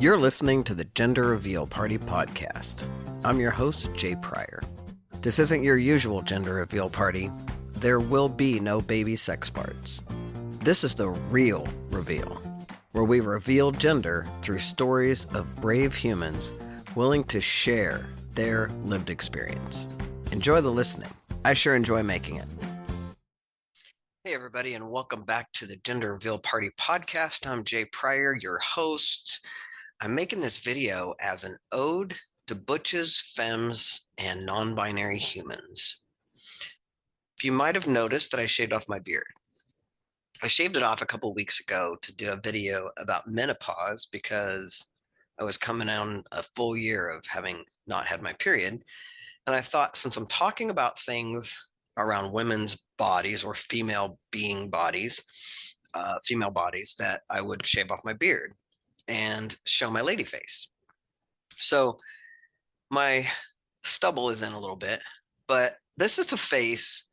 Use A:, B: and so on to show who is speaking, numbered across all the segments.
A: You're listening to the Gender Reveal Party podcast. I'm your host, Jay Pryor. This isn't your usual gender reveal party. There will be no baby sex parts. This is the real reveal, where we reveal gender through stories of brave humans willing to share their lived experience. Enjoy the listening. I sure enjoy making it. Hey everybody, and welcome back to the Gender Reveal Party podcast. I'm Jay Pryor, your host. I'm making this video as an ode to Butches, Femmes, and non-binary humans. You might have noticed that I shaved off my beard. I shaved it off a couple weeks ago to do a video about menopause because I was coming on a full year of having not had my period. And I thought, since I'm talking about things around women's bodies or female bodies, that I would shave off my beard and show my lady face. So my stubble is in a little bit, but this is the face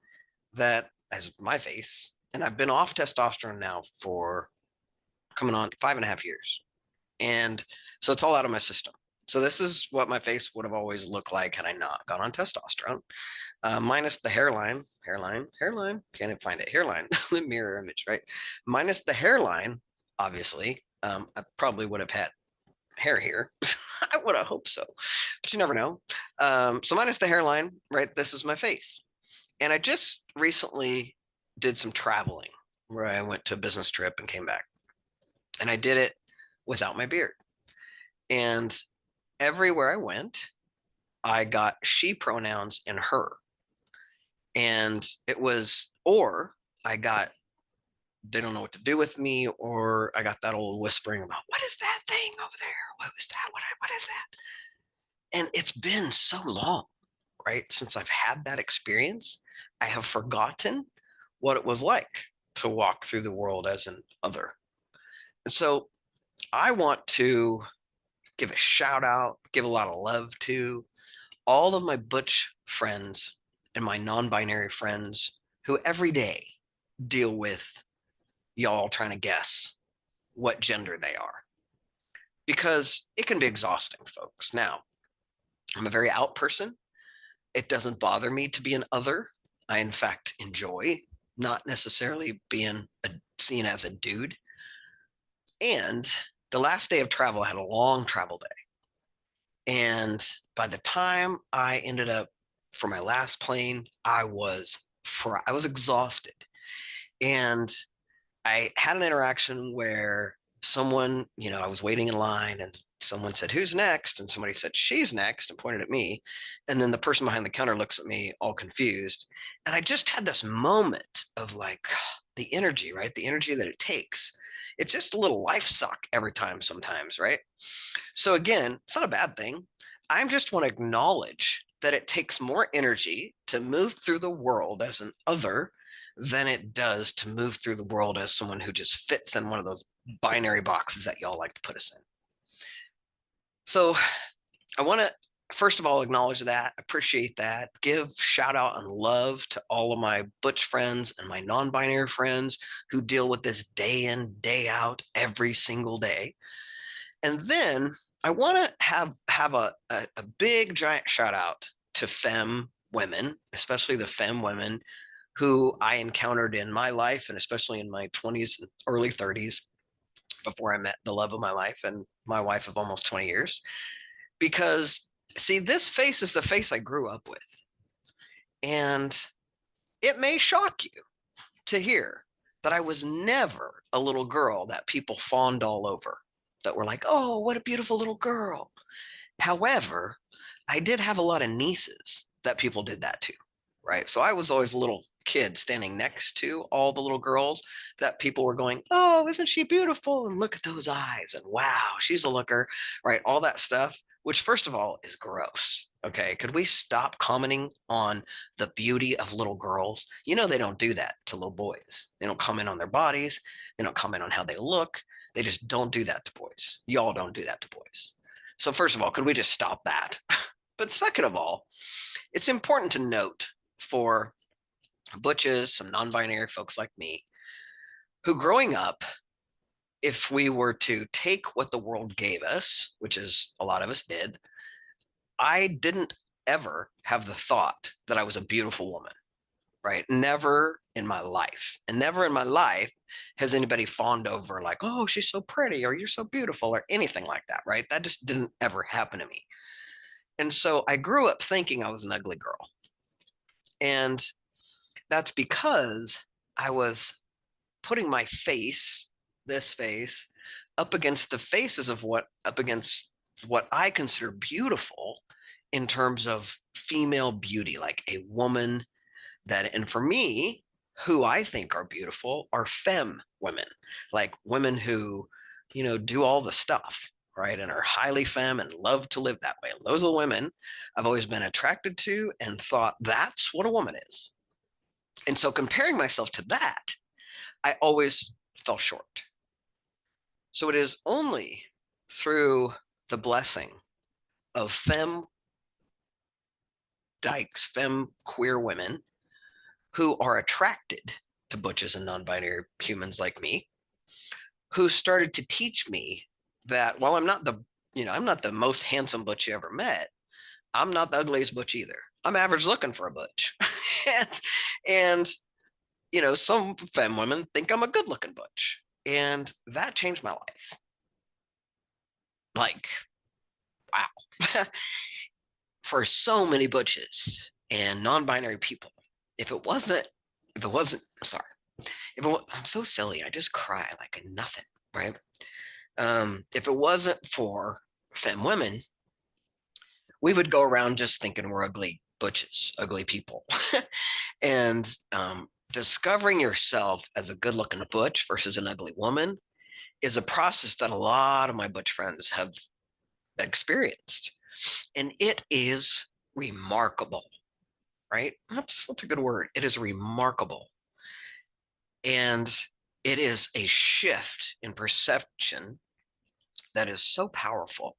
A: that is my face. And I've been off testosterone now for coming on 5.5 years. And so it's all out of my system. So this is what my face would have always looked like had I not gone on testosterone, minus the hairline, can't even find it, hairline, the mirror image, right? Minus the hairline, obviously. I probably would have had hair here. I would have hoped so, but you never know. So minus the hairline, right? This is my face. And I just recently did some traveling where I went to a business trip and came back. And I did it without my beard. And everywhere I went, I got she pronouns in her. And it was, or I got, they don't know what to do with me, or I got that old whispering about, what is that thing over there? What was that? What is that? And it's been so long, right? Since I've had that experience, I have forgotten what it was like to walk through the world as an other. And so I want to give a shout out, give a lot of love to all of my Butch friends and my non-binary friends who every day deal with y'all trying to guess what gender they are, because it can be exhausting, folks. Now, I'm a very out person. It doesn't bother me to be an other. I, in fact, enjoy not necessarily being seen as a dude. And the last day of travel, I had a long travel day. And by the time I ended up for my last plane, I was exhausted. And I had an interaction where someone, I was waiting in line and someone said, who's next? And somebody said, she's next, and pointed at me. And then the person behind the counter looks at me all confused. And I just had this moment of like the energy, right? The energy that it takes. It's just a little life suck every time sometimes, right? So again, it's not a bad thing. I just want to acknowledge that it takes more energy to move through the world as an other than it does to move through the world as someone who just fits in one of those binary boxes that y'all like to put us in. So I want to, first of all, acknowledge that, appreciate that, give shout out and love to all of my Butch friends and my non-binary friends who deal with this day in, day out, every single day. And then I want to have a big giant shout out to Femme women, especially the Femme women who I encountered in my life, and especially in my 20s, early 30s, before I met the love of my life and my wife of almost 20 years. Because, see, this face is the face I grew up with. And it may shock you to hear that I was never a little girl that people fawned all over, that were like, oh, what a beautiful little girl. However, I did have a lot of nieces that people did that to, right? So I was always a little kid standing next to all the little girls that people were going, oh, isn't she beautiful? And look at those eyes. And wow, she's a looker, right? All that stuff, which first of all is gross. Okay. Could we stop commenting on the beauty of little girls? They don't do that to little boys. They don't comment on their bodies. They don't comment on how they look. They just don't do that to boys. Y'all don't do that to boys. So first of all, could we just stop that? But second of all, it's important to note for Butches, some non-binary folks like me, who growing up if we were to take what the world gave us, which is a lot of us did, I didn't ever have the thought that I was a beautiful woman, right? Never in my life. And never in my life has anybody fawned over like, oh, she's so pretty or you're so beautiful or anything like that, right? That just didn't ever happen to me. And so I grew up thinking I was an ugly girl. And that's because I was putting my face, this face, up against the faces of up against what I consider beautiful in terms of female beauty, like a woman that, and for me, who I think are beautiful are femme women, like women who, do all the stuff, right? And are highly femme and love to live that way. And those are the women I've always been attracted to and thought that's what a woman is. And so comparing myself to that, I always fell short. So it is only through the blessing of femme dykes, femme queer women who are attracted to butches and non-binary humans like me, who started to teach me that while I'm not the most handsome butch you ever met, I'm not the ugliest butch either. I'm average looking for a butch. and, and, some femme women think I'm a good looking butch. And that changed my life. Like, wow. For so many butches and non-binary people, if it wasn't, sorry, I'm so silly. I just cry like nothing, right? If it wasn't for femme women, we would go around just thinking we're ugly butches, ugly people. And discovering yourself as a good looking butch versus an ugly woman is a process that a lot of my butch friends have experienced. And it is remarkable, right? That's a good word. It is remarkable. And it is a shift in perception that is so powerful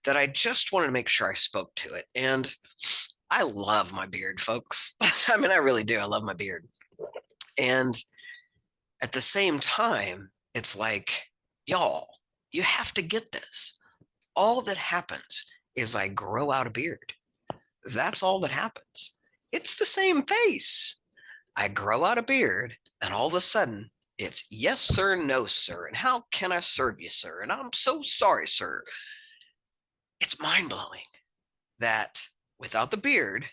A: that I just wanted to make sure I spoke to it. And I love my beard, folks. I mean, I really do. I love my beard. And at the same time, it's like, y'all, you have to get this. All that happens is I grow out a beard. That's all that happens. It's the same face. I grow out a beard, and all of a sudden, it's yes, sir, no, sir. And how can I serve you, sir? And I'm so sorry, sir. It's mind blowing that without the beard,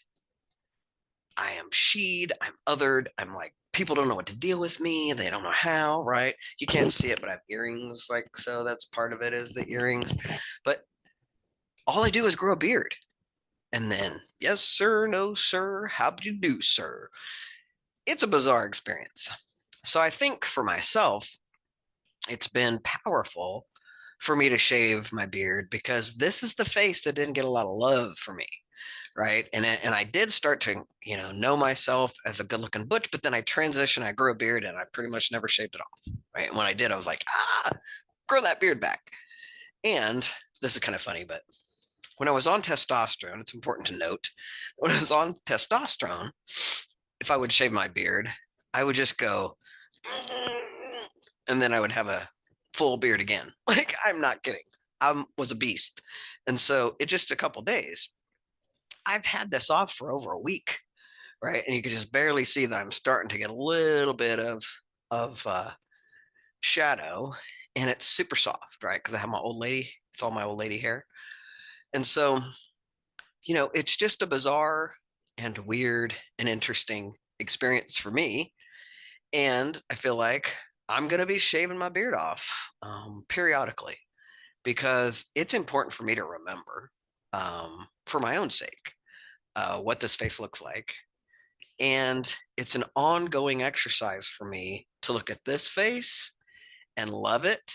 A: I am sheed, I'm othered, I'm like, people don't know what to deal with me, they don't know how, right? You can't see it, but I have earrings, like, so that's part of it is the earrings. But all I do is grow a beard. And then, yes, sir, no, sir, how do you do, sir? It's a bizarre experience. So I think for myself, it's been powerful for me to shave my beard because this is the face that didn't get a lot of love for me, right? And I did start to know myself as a good looking butch, but then I transitioned, I grew a beard, and I pretty much never shaved it off, right? And when I did, I was like, grow that beard back. And this is kind of funny, but when I was on testosterone, it's important to note, when I was on testosterone, if I would shave my beard, I would just go, and then I would have a full beard again. Like, I'm not kidding. I was a beast. And so it just a couple days. I've had this off for over a week, right? And you can just barely see that I'm starting to get a little bit of shadow, and it's super soft, right? Because I have my old lady. It's all my old lady hair, and so it's just a bizarre and weird and interesting experience for me. And I feel like I'm going to be shaving my beard off periodically because it's important for me to remember for my own sake what this face looks like. And it's an ongoing exercise for me to look at this face and love it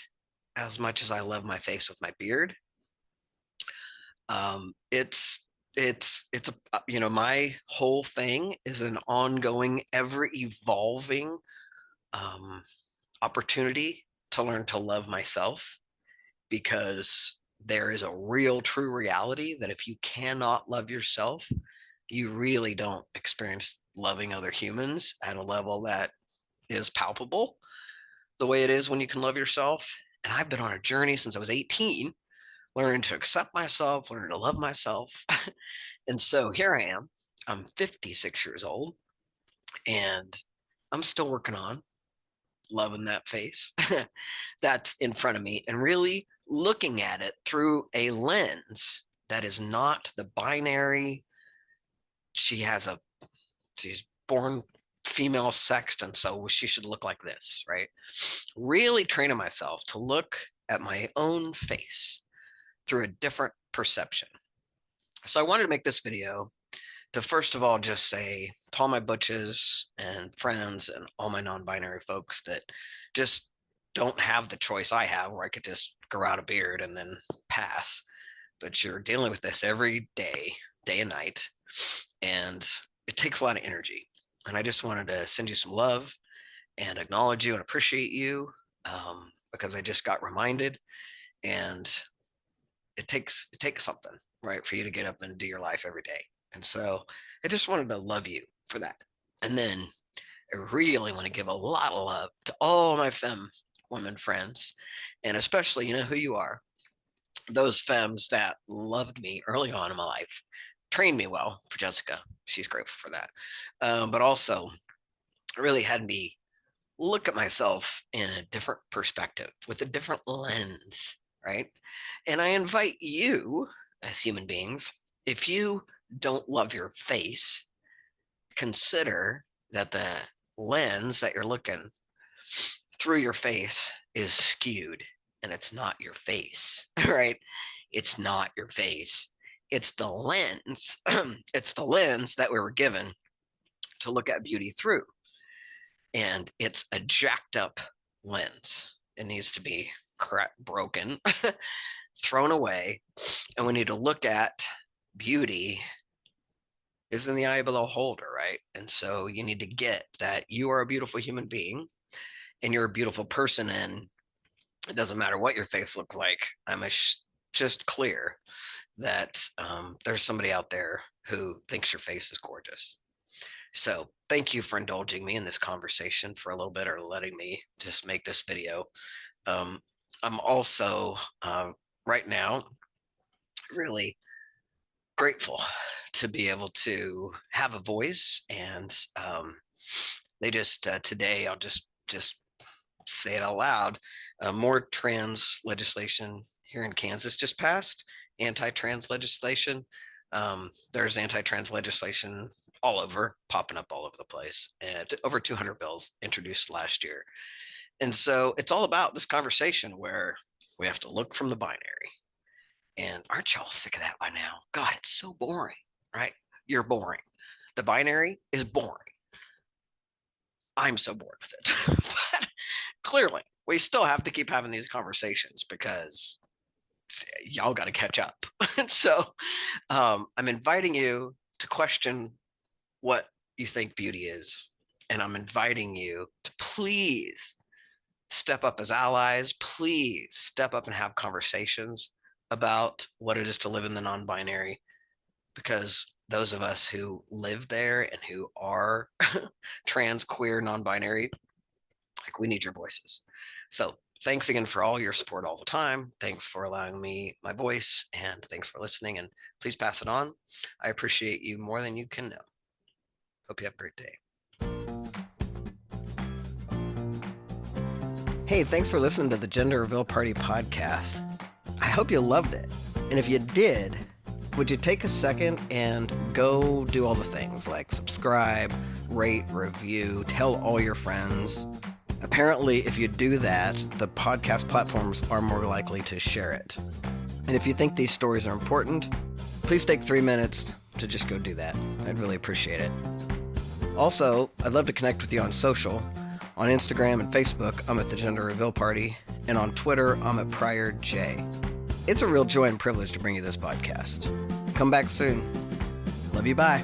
A: as much as I love my face with my beard. It's my whole thing is an ongoing, ever evolving opportunity to learn to love myself, because there is a real true reality that if you cannot love yourself, you really don't experience loving other humans at a level that is palpable. the way it is when you can love yourself. And I've been on a journey since I was 18, learning to accept myself, learning to love myself. And so here I am. I'm 56 years old, and I'm still working on loving that face that's in front of me and really looking at it through a lens that is not the binary. She's born female sexed, and so she should look like this, right? Really training myself to look at my own face through a different perception. So I wanted to make this video to first of all just say to all my butches and friends and all my non-binary folks that just don't have the choice I have, where I could just grow out a beard and then pass. But you're dealing with this every day, day and night, and it takes a lot of energy. And I just wanted to send you some love and acknowledge you and appreciate you, because I just got reminded, and it takes something, right, for you to get up and do your life every day. And so I just wanted to love you for that. And then I really want to give a lot of love to all my femme women friends, and especially, you know who you are, those femmes that loved me early on in my life, trained me well. For Jessica, she's grateful for that. But also really had me look at myself in a different perspective with a different lens, right? And I invite you as human beings, if you don't love your face, consider that the lens that you're looking through your face is skewed, and it's not your face, right? It's not your face. It's the lens. It's the lens that we were given to look at beauty through. And it's a jacked up lens. It needs to be broken, thrown away. And we need to look at beauty is in the eye of the beholder, right? And so you need to get that you are a beautiful human being and you're a beautiful person. And it doesn't matter what your face looks like. I'm just clear that there's somebody out there who thinks your face is gorgeous. So thank you for indulging me in this conversation for a little bit, or letting me just make this video. I'm also right now really grateful to be able to have a voice. And they just today, I'll just say it out loud, more trans legislation here in Kansas just passed, anti-trans legislation. There's anti-trans legislation all over, popping up all over the place, and over 200 bills introduced last year. And so it's all about this conversation where we have to look from the binary. And aren't y'all sick of that by now? God, it's so boring, right? You're boring. The binary is boring. I'm so bored with it. But clearly, we still have to keep having these conversations because y'all got to catch up. So I'm inviting you to question what you think beauty is. And I'm inviting you to please step up as allies. Please step up and have conversations about what it is to live in the non-binary, because those of us who live there and who are trans, queer, non-binary, like, we need your voices. So thanks again for all your support all the time. Thanks for allowing me my voice, and thanks for listening, and please pass it on. I appreciate you more than you can know. Hope you have a great day. Hey, thanks for listening to the Gender Reveal Party podcast. I hope you loved it. And if you did, would you take a second and go do all the things like subscribe, rate, review, tell all your friends. Apparently, if you do that, the podcast platforms are more likely to share it. And if you think these stories are important, please take 3 minutes to just go do that. I'd really appreciate it. Also, I'd love to connect with you on social. On Instagram and Facebook, I'm at the Gender Reveal Party. And on Twitter, I'm at Pryor J. It's a real joy and privilege to bring you this podcast. Come back soon. Love you, bye.